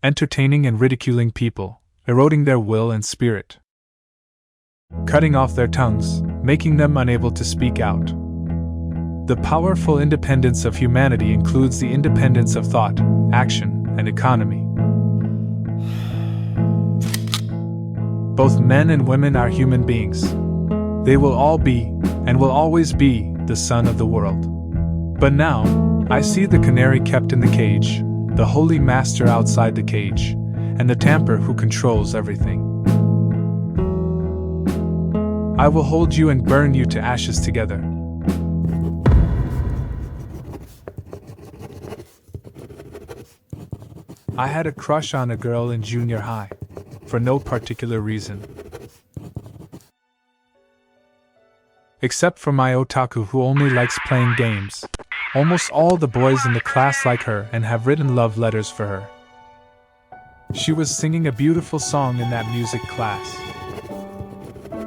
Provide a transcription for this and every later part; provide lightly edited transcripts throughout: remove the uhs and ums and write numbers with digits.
entertaining and ridiculing people, eroding their will and spirit, cutting off their tongues, making them unable to speak out. The powerful independence of humanity includes the independence of thought, action, and economy. Both men and women are human beings. They will all be, and will always be, the sun of the world. But now, I see the canary kept in the cage, the holy master outside the cage, and the tamper who controls everything. I will hold you and burn you to ashes together. I had a crush on a girl in junior high, for no particular reason. Except for my otaku who only likes playing games. Almost all the boys in the class like her and have written love letters for her. She was singing a beautiful song in that music class.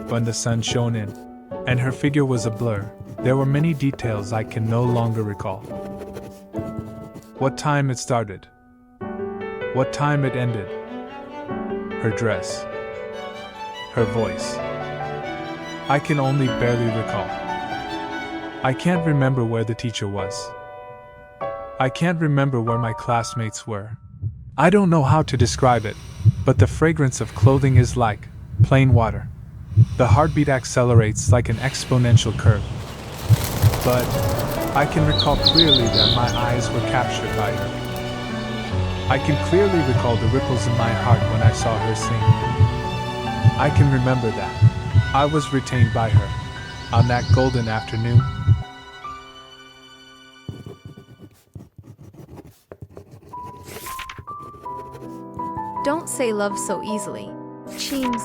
When the sun shone in, and her figure was a blur, there were many details I can no longer recall. What time it started. What time it ended. Her dress. Her voice. I can only barely recall. I can't remember where the teacher was. I can't remember where my classmates were. I don't know how to describe it, but the fragrance of clothing is like plain water. The heartbeat accelerates like an exponential curve. But I can recall clearly that my eyes were captured by her. I can clearly recall the ripples in my heart when I saw her sing. I can remember that I was retained by her on that golden afternoon. Don't say love so easily. Cheems.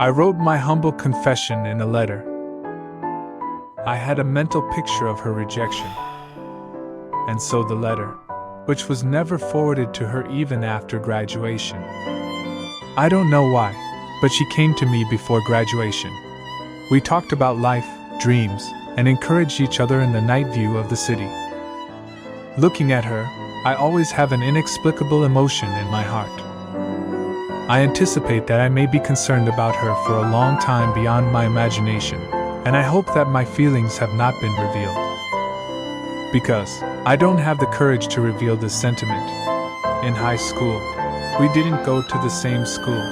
I wrote my humble confession in a letter. I had a mental picture of her rejection. And so the letter, which was never forwarded to her even after graduation. I don't know why, but she came to me before graduation. We talked about life, dreams, and encouraged each other in the night view of the city. Looking at her, I always have an inexplicable emotion in my heart. I anticipate that I may be concerned about her for a long time beyond my imagination, and I hope that my feelings have not been revealed. Because I don't have the courage to reveal this sentiment. In high school, we didn't go to the same school.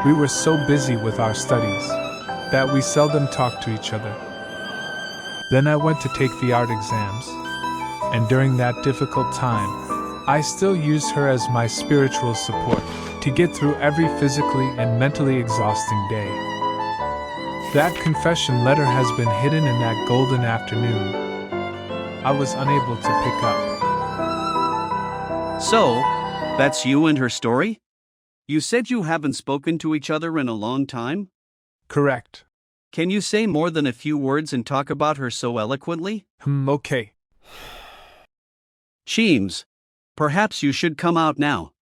We were so busy with our studies that we seldom talked to each other. Then I went to take the art exams, and during that difficult time, I still used her as my spiritual support to get through every physically and mentally exhausting day. That confession letter has been hidden in that golden afternoon. I was unable to pick up. So, that's you and her story? You said you haven't spoken to each other in a long time? Correct. Can you say more than a few words and talk about her so eloquently? Okay. Cheems, perhaps you should come out now.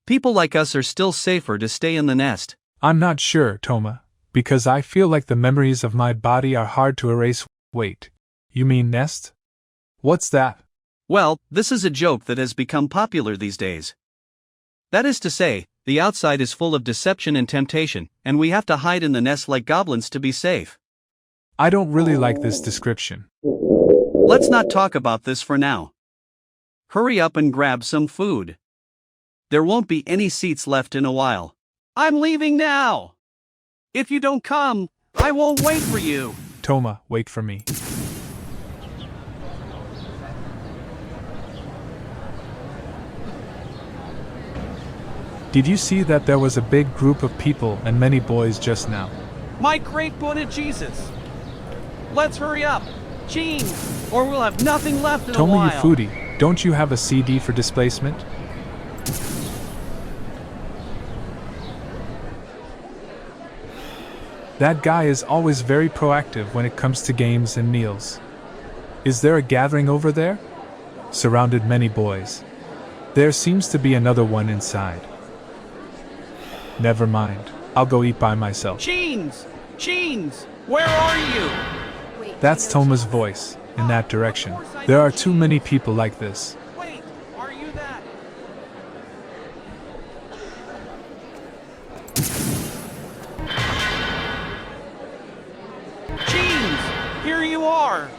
People like us are still safer to stay in the nest. I'm not sure, Toma, because I feel like the memories of my body are hard to erase. Wait, you mean nest? What's that? Well, this is a joke that has become popular these days. That is to say, the outside is full of deception and temptation, and we have to hide in the nest like goblins to be safe. I don't really like this description. Let's not talk about this for now. Hurry up and grab some food. There won't be any seats left in a while. I'm leaving now! If you don't come, I won't wait for you! Toma, wait for me. Did you see that there was a big group of people and many boys just now? My great Buddha Jesus! Let's hurry up! Cheems, or we'll have nothing left in a while! Toma, you foodie, don't you have a CD for displacement? That guy is always very proactive when it comes to games and meals. Is there a gathering over there? Surrounded many boys. There seems to be another one inside. Never mind, I'll go eat by myself. Cheems! Cheems! Where are you? That's Toma's voice, in that direction. There are too many people like this. Wait, are you that? Cheems, here you are.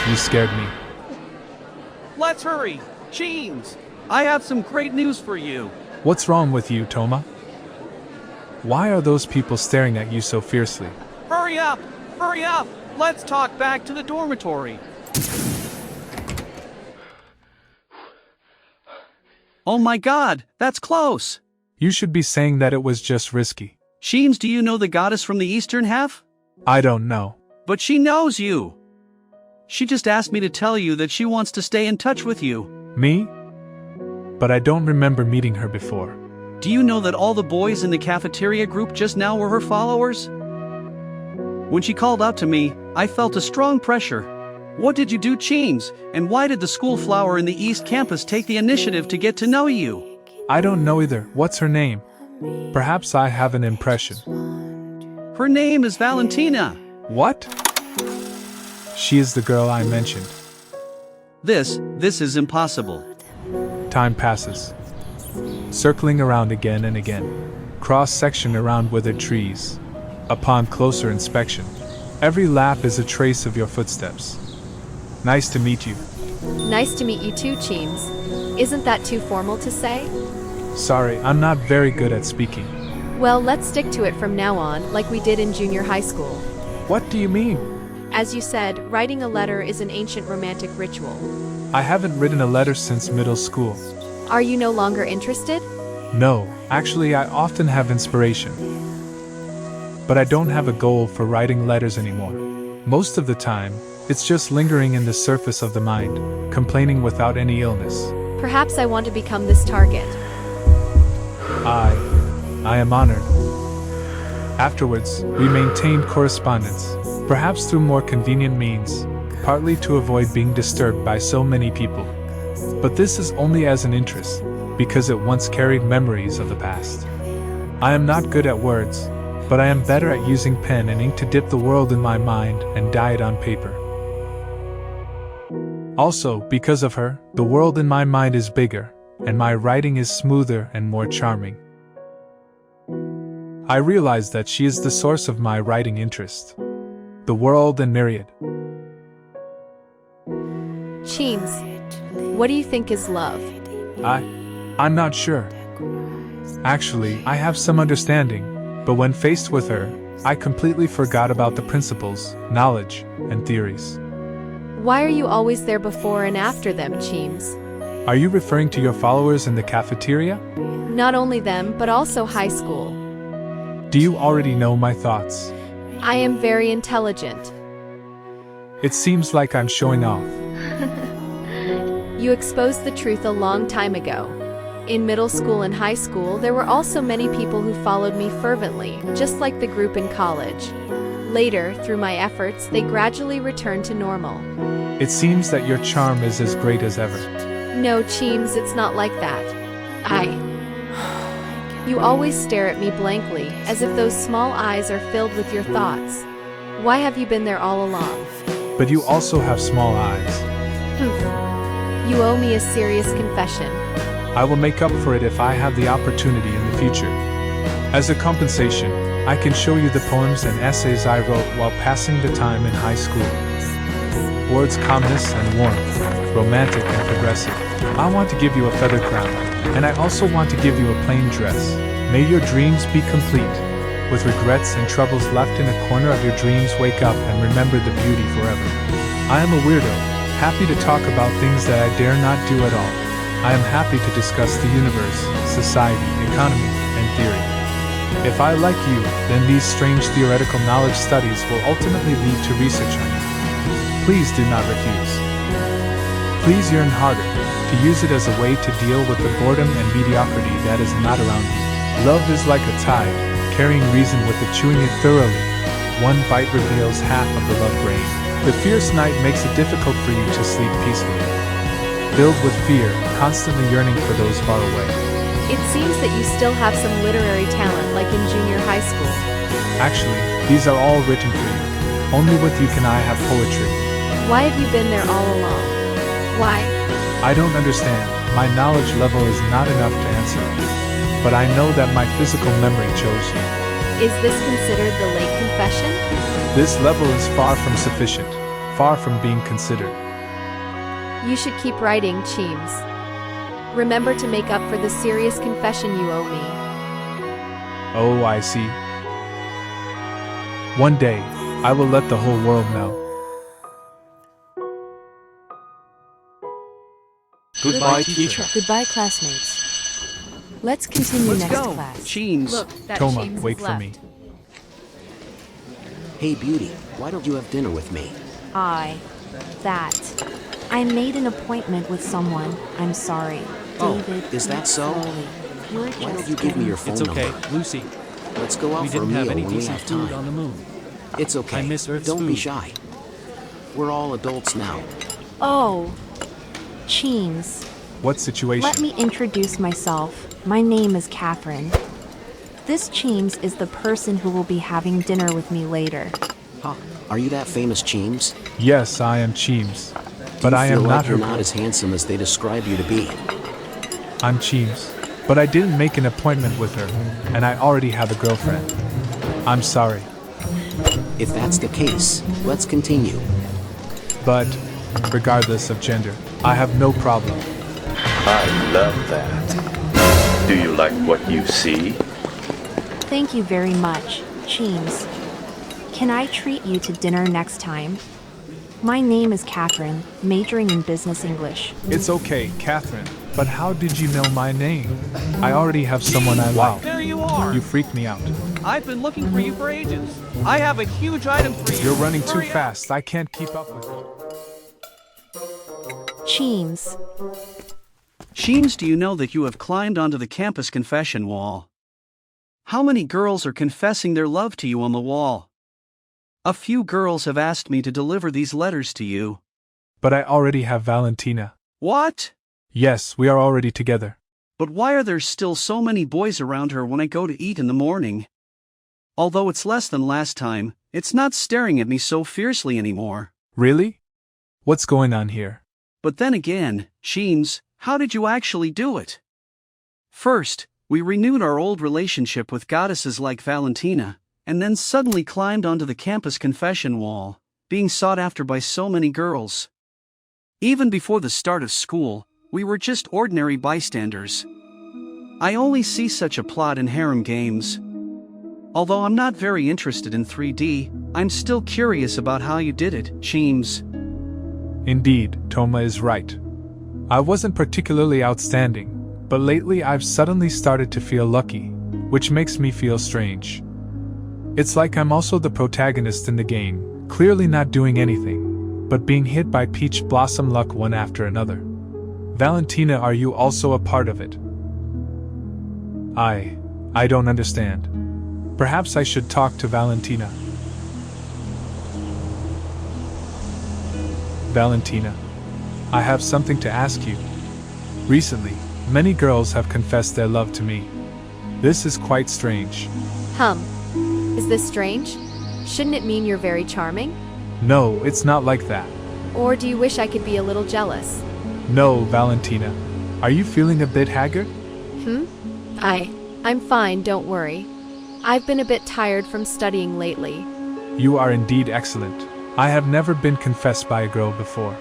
You scared me. Let's hurry. Cheems, I have some great news for you. What's wrong with you, Toma? Why are those people staring at you so fiercely? Hurry up! Hurry up! Let's talk back to the dormitory. Oh my God, that's close. You should be saying that it was just risky. Cheems, do you know the goddess from the eastern half? I don't know. But she knows you. She just asked me to tell you that she wants to stay in touch with you. Me? But I don't remember meeting her before. Do you know that all the boys in the cafeteria group just now were her followers? When she called out to me, I felt a strong pressure. What did you do, Cheems? And why did the school flower in the East Campus take the initiative to get to know you? I don't know either. What's her name? Perhaps I have an impression. Her name is Valentina. What? She is the girl I mentioned. This is impossible. Time passes. Circling around again and again. Cross-section around withered trees. Upon closer inspection, every lap is a trace of your footsteps. Nice to meet you. Nice to meet you too, Cheems. Isn't that too formal to say? Sorry, I'm not very good at speaking. Well, let's stick to it from now on, like we did in junior high school. What do you mean? As you said, writing a letter is an ancient romantic ritual. I haven't written a letter since middle school. Are you no longer interested? No, actually I often have inspiration. But I don't have a goal for writing letters anymore. Most of the time, it's just lingering in the surface of the mind, complaining without any illness. Perhaps I want to become this target. I am honored. Afterwards, we maintained correspondence, perhaps through more convenient means, partly to avoid being disturbed by so many people. But this is only as an interest, because it once carried memories of the past. I am not good at words, but I am better at using pen and ink to dip the world in my mind and dye it on paper. Also, because of her, the world in my mind is bigger, and my writing is smoother and more charming. I realize that she is the source of my writing interest. The world and myriad. Cheems, what do you think is love? I'm not sure. Actually, I have some understanding, but when faced with her, I completely forgot about the principles, knowledge, and theories. Why are you always there before and after them, Cheems? Are you referring to your followers in the cafeteria? Not only them, but also high school. Do you already know my thoughts? I am very intelligent. It seems like I'm showing off. You exposed the truth a long time ago. In middle school and high school, there were also many people who followed me fervently, just like the group in college. Later, through my efforts, they gradually returned to normal. It seems that your charm is as great as ever. No, Cheems, it's not like that. You always stare at me blankly, as if those small eyes are filled with your thoughts. Why have you been there all along? But you also have small eyes. You owe me a serious confession. I will make up for it if I have the opportunity in the future. As a compensation, I can show you the poems and essays I wrote while passing the time in high school. Words calmness and warmth, romantic and progressive. I want to give you a feather crown, and I also want to give you a plain dress. May your dreams be complete. With regrets and troubles left in a corner of your dreams, wake up and remember the beauty forever. I am a weirdo, happy to talk about things that I dare not do at all. I am happy to discuss the universe, society, economy, and theory. If I like you, then these strange theoretical knowledge studies will ultimately lead to research on you. Please do not refuse. Please yearn harder, to use it as a way to deal with the boredom and mediocrity that is not around you. Love is like a tide, carrying reason with it, chewing it thoroughly. One bite reveals half of the love brain. The fierce night makes it difficult for you to sleep peacefully. Filled with fear, constantly yearning for those far away. It seems that you still have some literary talent like in junior high school. Actually, these are all written for you. Only with you can I have poetry. Why have you been there all along? Why? I don't understand. My knowledge level is not enough to answer. but I know that my physical memory chose you. Is this considered the late confession? This level is far from sufficient, far from being considered. You should keep writing, Cheems. Remember to make up for the serious confession you owe me. Oh, I see. One day, I will let the whole world know. Goodbye, teacher. Goodbye, classmates. Let's continue Let's next go. class. Cheems. Look, that Toma, Cheems wait has for me. left. Hey, Beauty, why don't you have dinner with me? I made an appointment with someone. I'm sorry. Oh, David, is that so? slowly. You're Why don't just you give me your phone It's okay, number? Lucy. Let's go out We for a didn't meal have any when we decent have food on time. the moon. It's okay. I miss Earth's Don't be food. shy. We're all adults now. Oh, Cheems. What situation? Let me introduce myself. My name is Catherine. This Cheems is the person who will be having dinner with me later. Huh? Are you that famous Cheems? Yes, I am Cheems. But I Do you am feel not like her. you're not as handsome as they describe you to be. I'm Cheems. But I didn't make an appointment with her, and I already have a girlfriend. I'm sorry. If that's the case, let's continue. But, regardless of gender, I have no problem. I love that. Do you like what you see? Thank you very much, Cheems. Can I treat you to dinner next time? My name is Catherine, majoring in business English. It's okay, Catherine. But how did you know my name? I already have someone I like. There you are. You freaked me out. I've been looking for you for ages. I have a huge item for you. You're running too Hurry up. fast. I can't keep up with you. Cheems. Cheems, do you know that you have climbed onto the campus confession wall? How many girls are confessing their love to you on the wall? A few girls have asked me to deliver these letters to you. But I already have Valentina. What? Yes, we are already together. But why are there still so many boys around her when I go to eat in the morning? Although it's less than last time, it's not staring at me so fiercely anymore. Really? What's going on here? But then again, Cheems, how did you actually do it? First, we renewed our old relationship with goddesses like Valentina, and then suddenly climbed onto the campus confession wall, being sought after by so many girls. Even before the start of school, we were just ordinary bystanders. I only see such a plot in harem games. Although I'm not very interested in 3D, I'm still curious about how you did it, Cheems. Indeed, Toma is right. I wasn't particularly outstanding, but lately I've suddenly started to feel lucky, which makes me feel strange. It's like I'm also the protagonist in the game, clearly not doing anything, but being hit by peach blossom luck one after another. Valentina, are you also a part of it? I don't understand. Perhaps I should talk to Valentina. Valentina, I have something to ask you. Recently, many girls have confessed their love to me. This is quite strange. Is this strange? Shouldn't it mean you're very charming? No, it's not like that. Or do you wish I could be a little jealous? No, Valentina. Are you feeling a bit haggard? I'm fine, don't worry. I've been a bit tired from studying lately. You are indeed excellent. I have never been confessed by a girl before.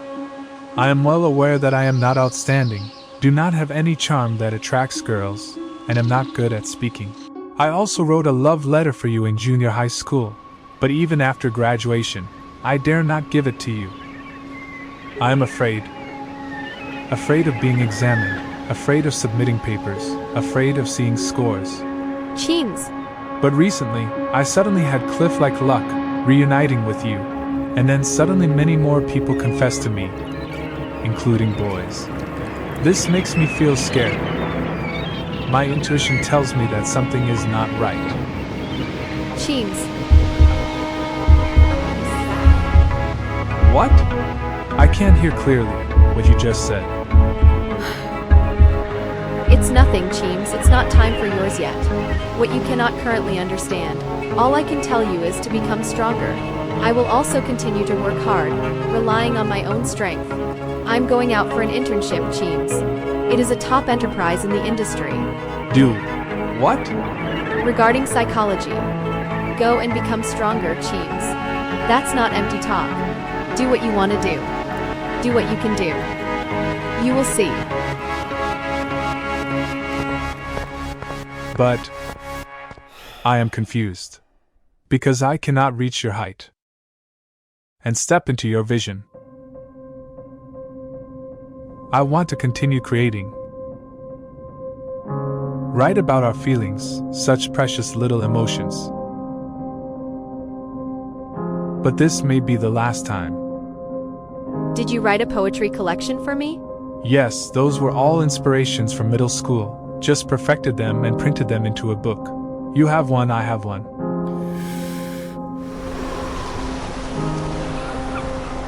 I am well aware that I am not outstanding, do not have any charm that attracts girls, and am not good at speaking. I also wrote a love letter for you in junior high school, but even after graduation, I dare not give it to you. I am afraid. Afraid of being examined, afraid of submitting papers, afraid of seeing scores. Cheems, But recently, I suddenly had cliff-like luck, reuniting with you, and then suddenly many more people confessed to me, including boys. This makes me feel scared. My intuition tells me that something is not right. Cheems, What? I can't hear clearly what you just said. it's nothing, Cheems. It's not time for yours yet. What you cannot currently understand. All I can tell you is to become stronger. I will also continue to work hard, relying on my own strength. I'm going out for an internship, Cheems. It is a top enterprise in the industry. Do. What? Regarding psychology. Go and become stronger, Cheems. That's not empty talk. Do what you want to do. Do what you can do. You will see. But I am confused. Because I cannot reach your height and step into your vision. I want to continue creating. Write about our feelings, such precious little emotions. But this may be the last time. Did you write a poetry collection for me? Yes, those were all inspirations from middle school. Just perfected them and printed them into a book. You have one, I have one.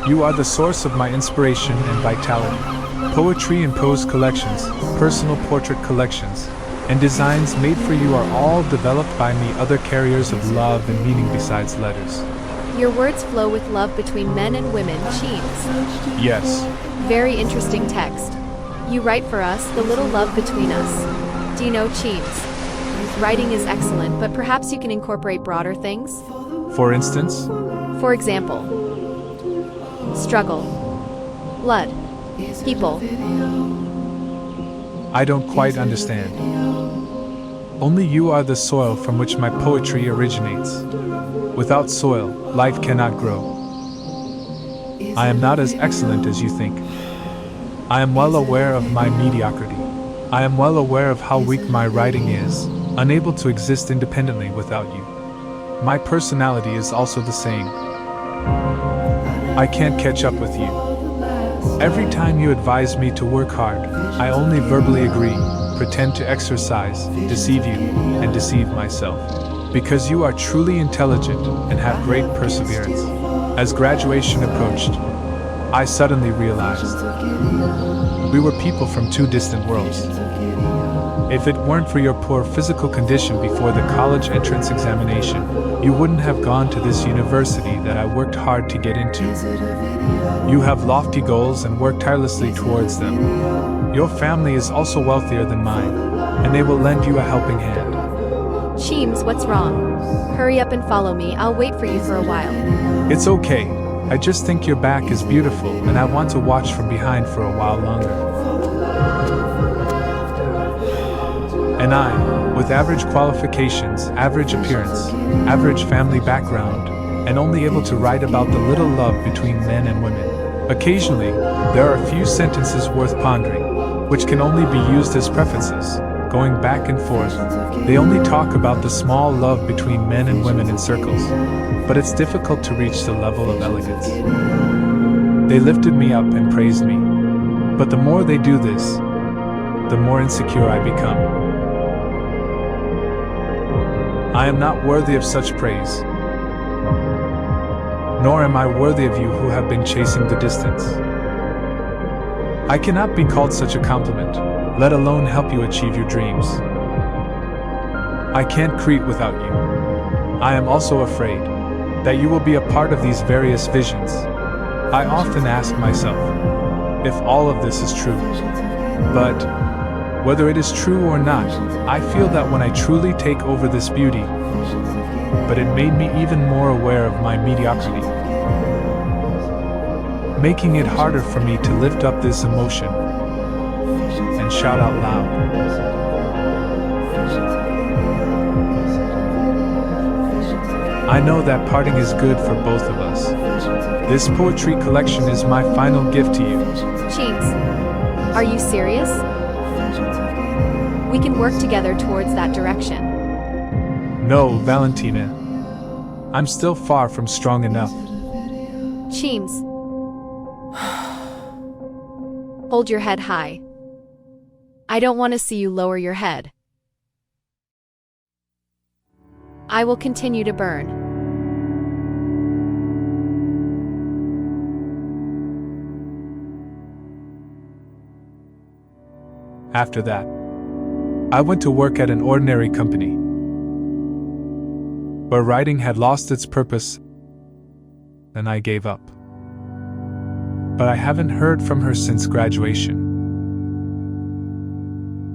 You are the source of my inspiration and vitality. Poetry and prose collections, personal portrait collections, and designs made for you are all developed by me, other carriers of love and meaning besides letters. Your words flow with love between men and women, Cheems. Yes. Very interesting text. You write for us, the little love between us. Do you know, Cheems? Writing is excellent, but perhaps you can incorporate broader things? For instance? For example, struggle, blood, people. I don't quite understand. Only you are the soil from which my poetry originates. Without soil, life cannot grow. I am not as excellent as you think. I am well aware of my mediocrity. I am well aware of how weak my writing is, unable to exist independently without you. My personality is also the same. I can't catch up with you. Every time you advise me to work hard, I only verbally agree, pretend to exercise, deceive you, and deceive myself. Because you are truly intelligent and have great perseverance. As graduation approached, I suddenly realized we were people from two distant worlds. If it weren't for your poor physical condition before the college entrance examination, you wouldn't have gone to this university that I worked hard to get into. You have lofty goals and work tirelessly towards them. Your family is also wealthier than mine, and they will lend you a helping hand. Cheems, what's wrong? Hurry up and follow me, I'll wait for you for a while. It's okay. I just think your back is beautiful, and I want to watch from behind for a while longer. And I, with average qualifications, average appearance, average family background, and only able to write about the little love between men and women. Occasionally, there are a few sentences worth pondering, which can only be used as prefaces, going back and forth. They only talk about the small love between men and women in circles, but it's difficult to reach the level of elegance. They lifted me up and praised me, but the more they do this, the more insecure I become. I am not worthy of such praise, nor am I worthy of you who have been chasing the distance. I cannot be called such a compliment, let alone help you achieve your dreams. I can't create without you. I am also afraid that you will be a part of these various visions. I often ask myself if all of this is true. But whether it is true or not, I feel that when I truly take over this beauty, but it made me even more aware of my mediocrity, making it harder for me to lift up this emotion and shout out loud. I know that parting is good for both of us. This poetry collection is my final gift to you. Cheems, are you serious? We can work together towards that direction. No, Valentina. I'm still far from strong enough. Cheems. Hold your head high. I don't want to see you lower your head. I will continue to burn. After that, I went to work at an ordinary company, where writing had lost its purpose, and I gave up. But I haven't heard from her since graduation.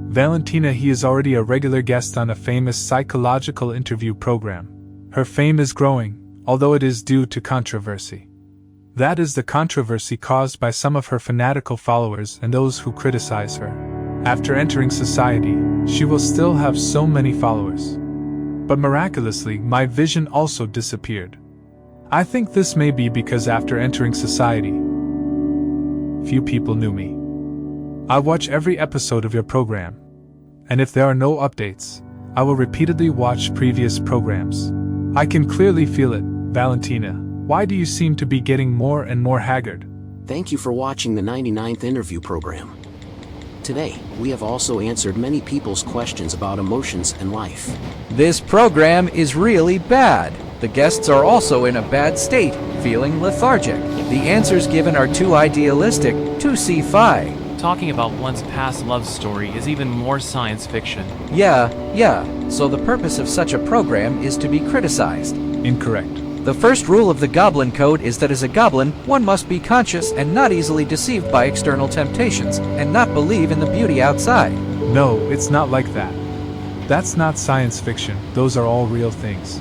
Valentina, he is already a regular guest on a famous psychological interview program. Her fame is growing, although it is due to controversy. That is the controversy caused by some of her fanatical followers and those who criticize her. After entering society, she will still have so many followers. But miraculously, my vision also disappeared. I think this may be because after entering society, few people knew me. I watch every episode of your program, and if there are no updates, I will repeatedly watch previous programs. I can clearly feel it, Valentina. Why do you seem to be getting more and more haggard? Thank you for watching the 99th interview program. Today, we have also answered many people's questions about emotions and life. This program is really bad. The guests are also in a bad state, feeling lethargic. The answers given are too idealistic, too sci-fi. Talking about one's past love story is even more science fiction. Yeah, so the purpose of such a program is to be criticized. Incorrect. The first rule of the Goblin Code is that as a goblin, one must be conscious and not easily deceived by external temptations, and not believe in the beauty outside. No, it's not like that. That's not science fiction, those are all real things.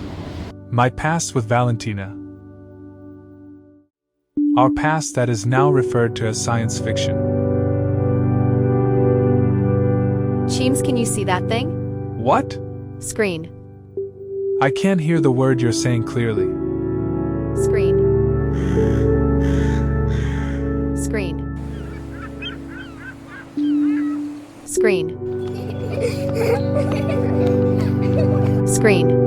My past with Valentina. Our past that is now referred to as science fiction. Cheems, can you see that thing? What? Screen. I can't hear the word you're saying clearly. Screen. Screen. Screen. Screen.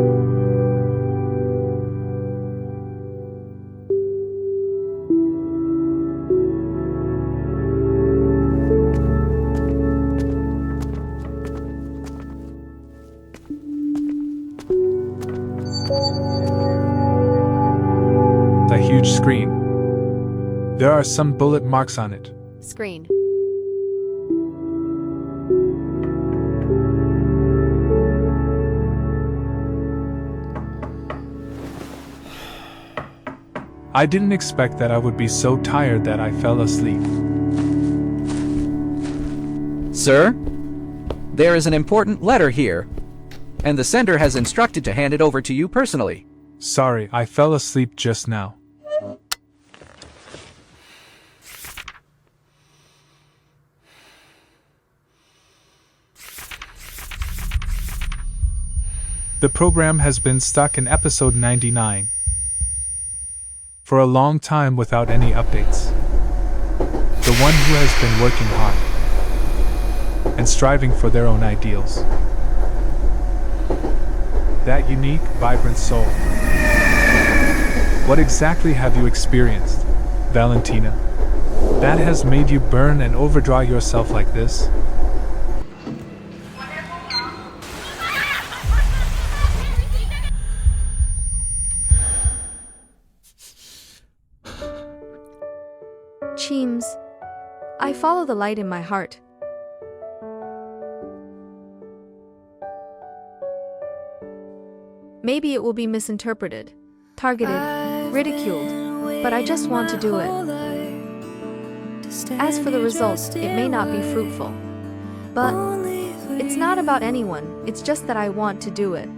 A huge screen. There are some bullet marks on it. Screen. I didn't expect that I would be so tired that I fell asleep. Sir, there is an important letter here, and the sender has instructed to hand it over to you personally. Sorry, I fell asleep just now. The program has been stuck in episode 99 for a long time without any updates. The one who has been working hard and striving for their own ideals. That unique, vibrant soul. What exactly have you experienced, Valentina, that has made you burn and overdraw yourself like this? Cheems, I follow the light in my heart. Maybe it will be misinterpreted, targeted, ridiculed, but I just want to do it. As for the result, it may not be fruitful. But it's not about anyone, it's just that I want to do it.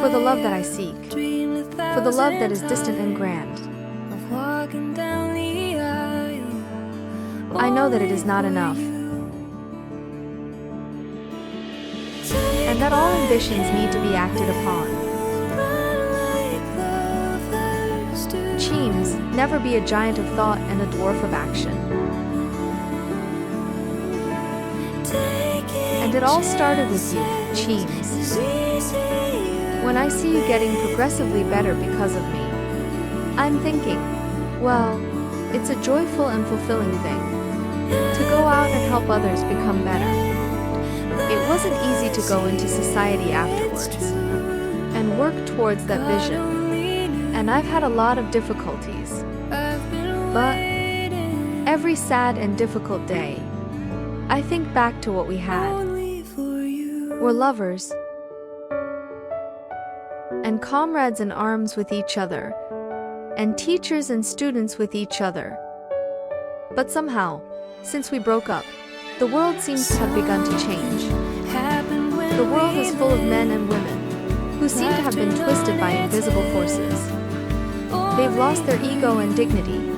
For the love that I seek. For the love that is distant and grand. I know that it is not enough. And that all ambitions need to be acted upon. Cheems, never be a giant of thought and a dwarf of action. And it all started with you, Cheems. When I see you getting progressively better because of me, I'm thinking, well, it's a joyful and fulfilling thing to go out and help others become better. It wasn't easy to go into society afterwards and work towards that vision, and I've had a lot of difficulties. But every sad and difficult day, I think back to what we had. We're lovers and comrades in arms with each other, and teachers and students with each other. But somehow, since we broke up, The world seems to have begun to change. The world is full of men and women who seem to have been twisted by invisible forces. They've lost their ego and dignity.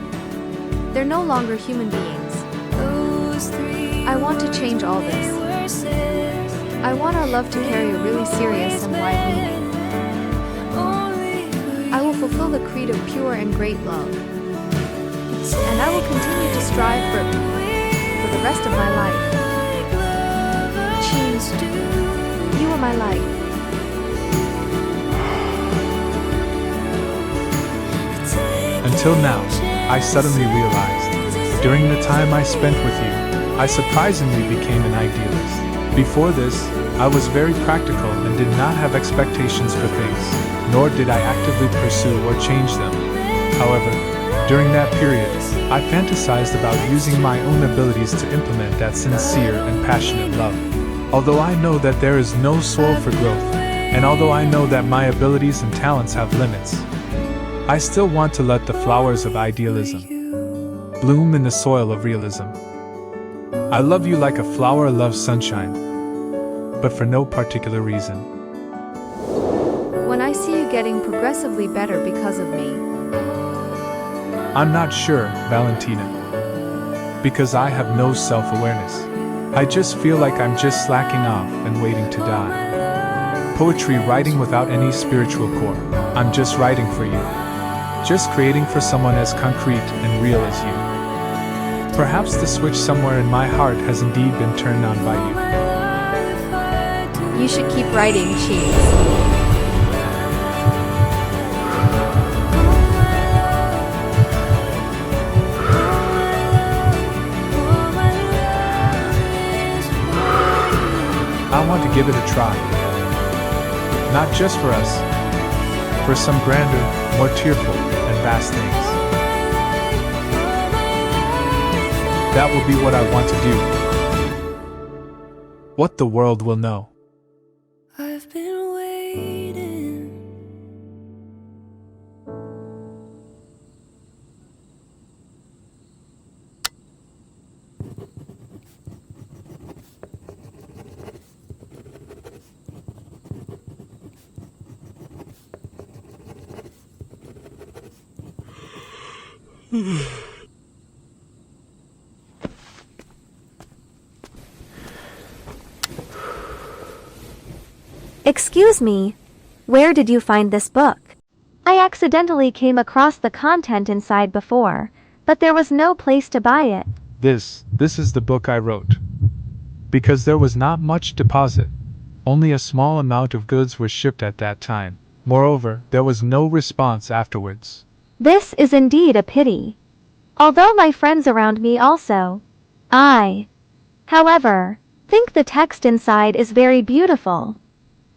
They're no longer human beings. I want to change all this. I want our love to carry a really serious and wide meaning. I will fulfill the creed of pure and great love. And I will continue to strive for the rest of my life. Cheems, you are my light. Until now, I suddenly realized, during the time I spent with you, I surprisingly became an idealist. Before this, I was very practical and did not have expectations for things, nor did I actively pursue or change them. However, during that period, I fantasized about using my own abilities to implement that sincere and passionate love. Although I know that there is no soil for growth, and although I know that my abilities and talents have limits, I still want to let the flowers of idealism bloom in the soil of realism. I love you like a flower loves sunshine, but for no particular reason. When I see you getting progressively better because of me, I'm not sure, Valentina, because I have no self-awareness. I just feel like I'm just slacking off and waiting to die. Poetry writing without any spiritual core. I'm just writing for you. Just creating for someone as concrete and real as you. Perhaps the switch somewhere in my heart has indeed been turned on by you. You should keep writing, Cheems. I want to give it a try. Not just for us, for some grander, more tearful, and vast things. That will be what I want to do. What the world will know. I've been waiting. Excuse me, where did you find this book? I accidentally came across the content inside before, but there was no place to buy it. This is the book I wrote. Because there was not much deposit. Only a small amount of goods were shipped at that time. Moreover, there was no response afterwards. This is indeed a pity. Although my friends around me also. However, think the text inside is very beautiful.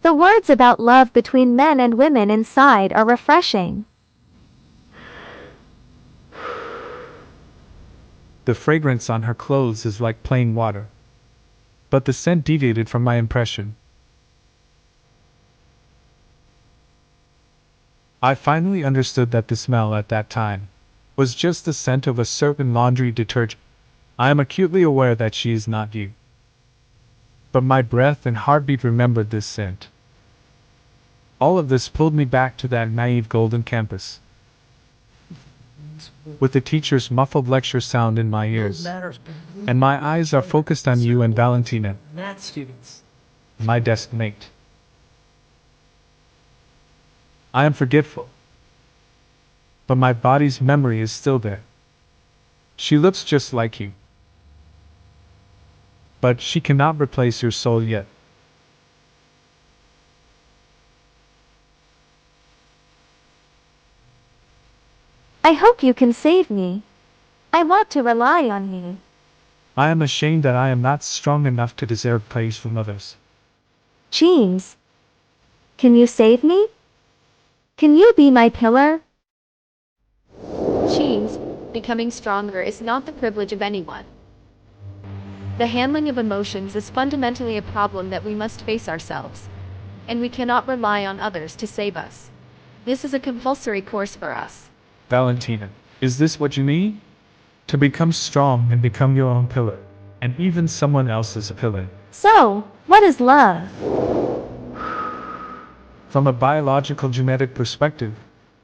The words about love between men and women inside are refreshing. The fragrance on her clothes is like plain water. But the scent deviated from my impression. I finally understood that the smell at that time was just the scent of a certain laundry detergent. I am acutely aware that she is not you. But my breath and heartbeat remembered this scent. All of this pulled me back to that naive golden campus, with the teacher's muffled lecture sound in my ears, and my eyes are focused on you and Valentina, my desk mate. I am forgetful, but my body's memory is still there. She looks just like you, but she cannot replace your soul yet. I hope you can save me. I want to rely on you. I am ashamed that I am not strong enough to deserve praise from others. Cheems, can you save me? Can you be my pillar? Cheems, becoming stronger is not the privilege of anyone. The handling of emotions is fundamentally a problem that we must face ourselves, and we cannot rely on others to save us. This is a compulsory course for us. Valentina, is this what you need? To become strong and become your own pillar, and even someone else's opinion. So, what is love? From a biological genetic perspective,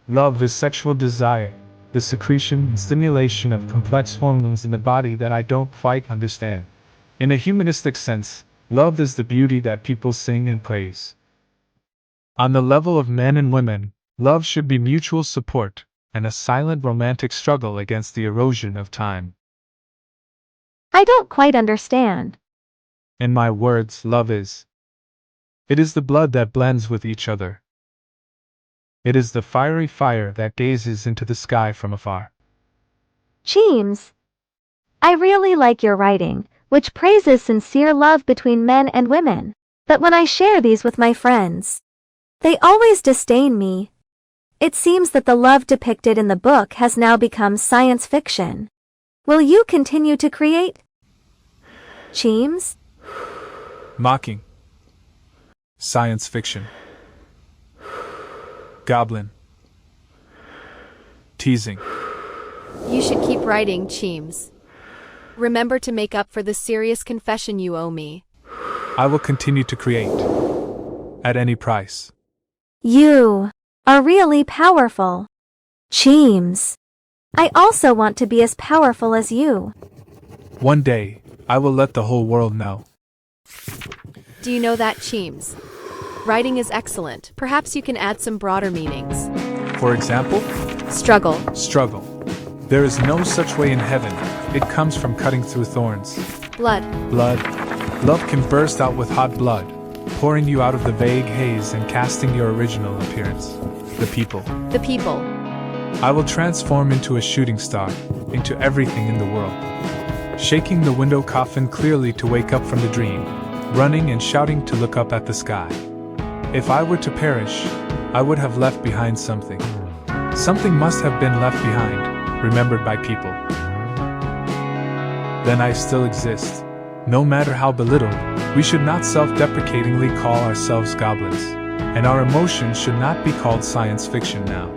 love is sexual desire, the secretion and stimulation of complex hormones in the body that I don't quite understand. In a humanistic sense, love is the beauty that people sing and praise. On the level of men and women, love should be mutual support and a silent romantic struggle against the erosion of time. I don't quite understand. In my words, love is. It is the blood that blends with each other. It is the fiery fire that gazes into the sky from afar. Cheems, I really like your writing, which praises sincere love between men and women. But when I share these with my friends, they always disdain me. It seems that the love depicted in the book has now become science fiction. Will you continue to create? Cheems? Mocking. Science fiction. Goblin. Teasing. You should keep writing, Cheems. Remember to make up for the serious confession you owe me. I will continue to create. At any price. You are really powerful. Cheems, I also want to be as powerful as you. One day, I will let the whole world know. Do you know that, Cheems? Writing is excellent. Perhaps you can add some broader meanings. For example, Struggle. struggle. There is no such way in heaven. It comes from cutting through thorns. Blood. Blood. Love can burst out with hot blood, pouring you out of the vague haze and casting your original appearance. The people. The people. I will transform into a shooting star, into everything in the world. Shaking the window coffin clearly to wake up from the dream, running and shouting to look up at the sky. If I were to perish, I would have left behind something. Something must have been left behind, remembered by people. Then I still exist. No matter how belittled, we should not self-deprecatingly call ourselves goblins, and our emotions should not be called science fiction now.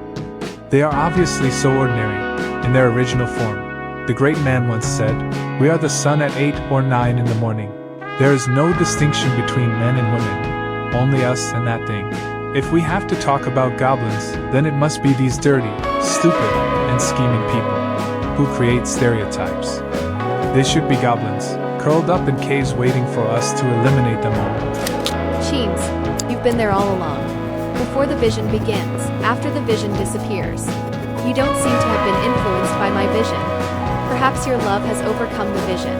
They are obviously so ordinary, in their original form. The great man once said, "We are the sun at 8 or 9 in the morning. There is no distinction between men and women, only us and that thing." If we have to talk about goblins, then it must be these dirty, stupid, and scheming people, who create stereotypes. They should be goblins, curled up in caves waiting for us to eliminate them all. Cheems, you've been there all along. Before the vision begins, after the vision disappears. You don't seem to have been influenced by my vision. Perhaps your love has overcome the vision.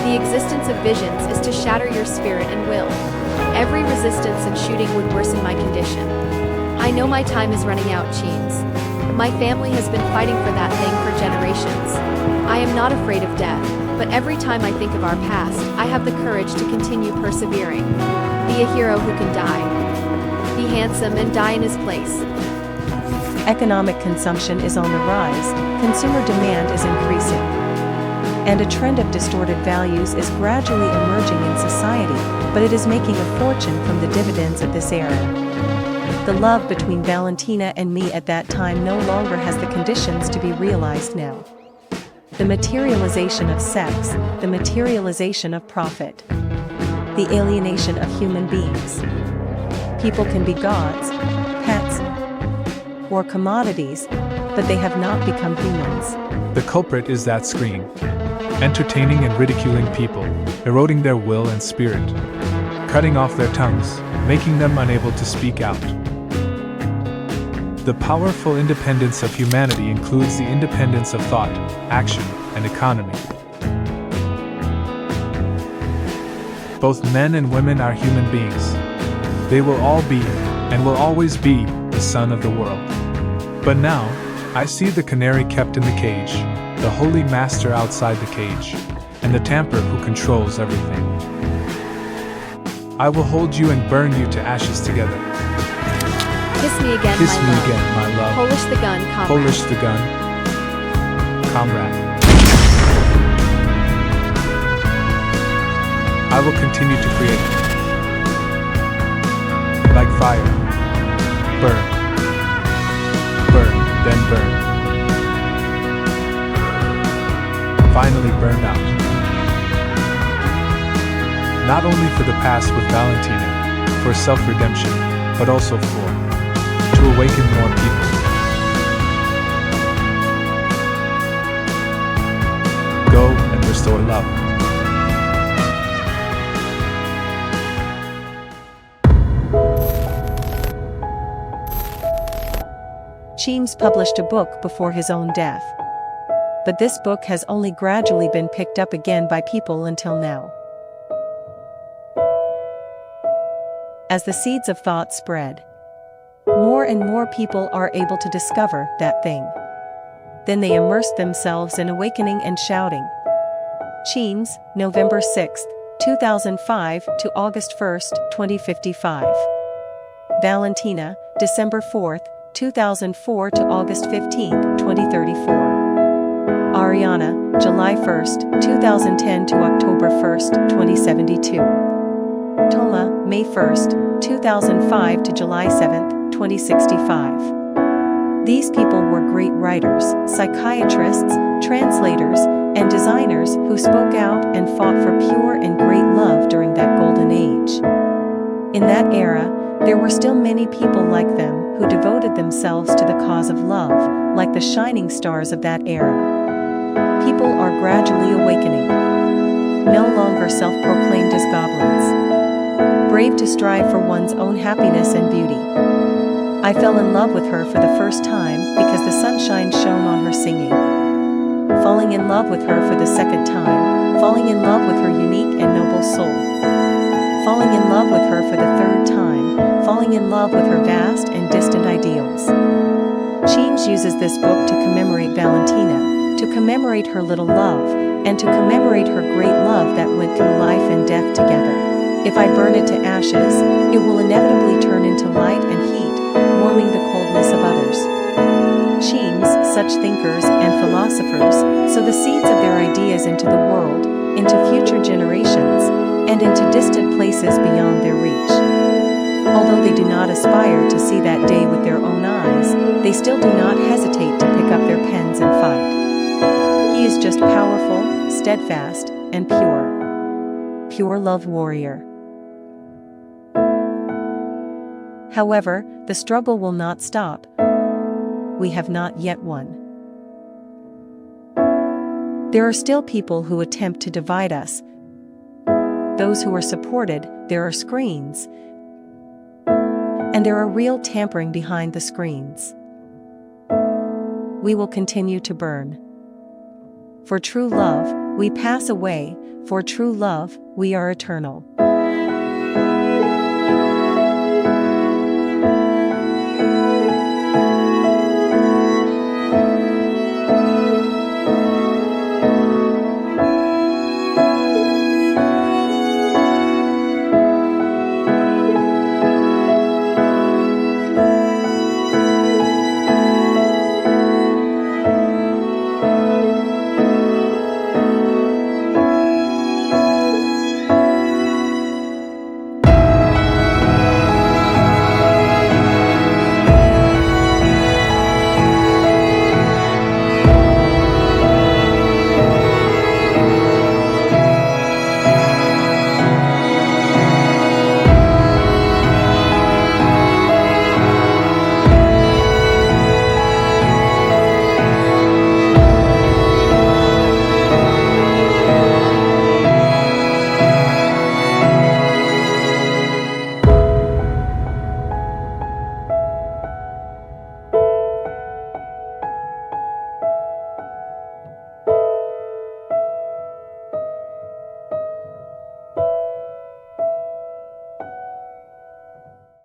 The existence of visions is to shatter your spirit and will. Every resistance and shooting would worsen my condition. I know my time is running out, Cheems. My family has been fighting for that thing for generations. I am not afraid of death, but every time I think of our past, I have the courage to continue persevering. Be a hero who can die. Be handsome and die in his place. Economic consumption is on the rise, consumer demand is increasing, and a trend of distorted values is gradually emerging in society, but it is making a fortune from the dividends of this era. The love between Valentina and me at that time no longer has the conditions to be realized now. The materialization of sex, the materialization of profit, the alienation of human beings. People can be gods, pets, or commodities, but they have not become humans. The culprit is that screen, entertaining and ridiculing people, eroding their will and spirit, cutting off their tongues, making them unable to speak out. The powerful independence of humanity includes the independence of thought, action, and economy. Both men and women are human beings. They will all be, and will always be, the sun of the world. But now, I see the canary kept in the cage, the holy master outside the cage, and the tamper who controls everything. I will hold you and burn you to ashes together. Kiss me again, Kiss my me love. again, my love. Polish the gun, comrade. Polish the gun. Comrade. I will continue to create. Like fire. Burn. Burn, then burn. Finally burned out. not only for the past with Valentina, for self-redemption, but also to awaken more people. Go and restore love. Cheems published a book before his own death. But this book has only gradually been picked up again by people until now. As the seeds of thought spread, more and more people are able to discover that thing. Then they immerse themselves in awakening and shouting. Cheems, November 6, 2005 to August 1, 2055. Valentina, December 4, 2004 to August 15, 2034. Ariana, July 1, 2010 to October 1, 2072. Toma, May 1, 2005 to July 7, 2065. These people were great writers, psychiatrists, translators, and designers who spoke out and fought for pure and great love during that golden age. In that era, there were still many people like them who devoted themselves to the cause of love, like the shining stars of that era. People are gradually awakening. No longer self-proclaimed as goblins. Brave to strive for one's own happiness and beauty. I fell in love with her for the first time because the sunshine shone on her singing. Falling in love with her for the second time, falling in love with her unique and noble soul. Falling in love with her for the third time, falling in love with her vast and distant ideals. Cheems uses this book to commemorate Valentina, to commemorate her little love, and to commemorate her great love that went through life and death together. If I burn it to ashes, it will inevitably turn into light and heat, warming the coldness of others. Cheems, such thinkers and philosophers, sow the seeds of their ideas into the world, into future generations, and into distant places beyond their reach. Although they do not aspire to see that day with their own eyes, they still do not hesitate to pick up their pens and fight. He is just powerful, steadfast, and pure. Pure love warrior. However, the struggle will not stop. We have not yet won. There are still people who attempt to divide us. Those who are supported, there are screens. And there are real tampering behind the screens. We will continue to burn. For true love, we pass away, for true love, we are eternal.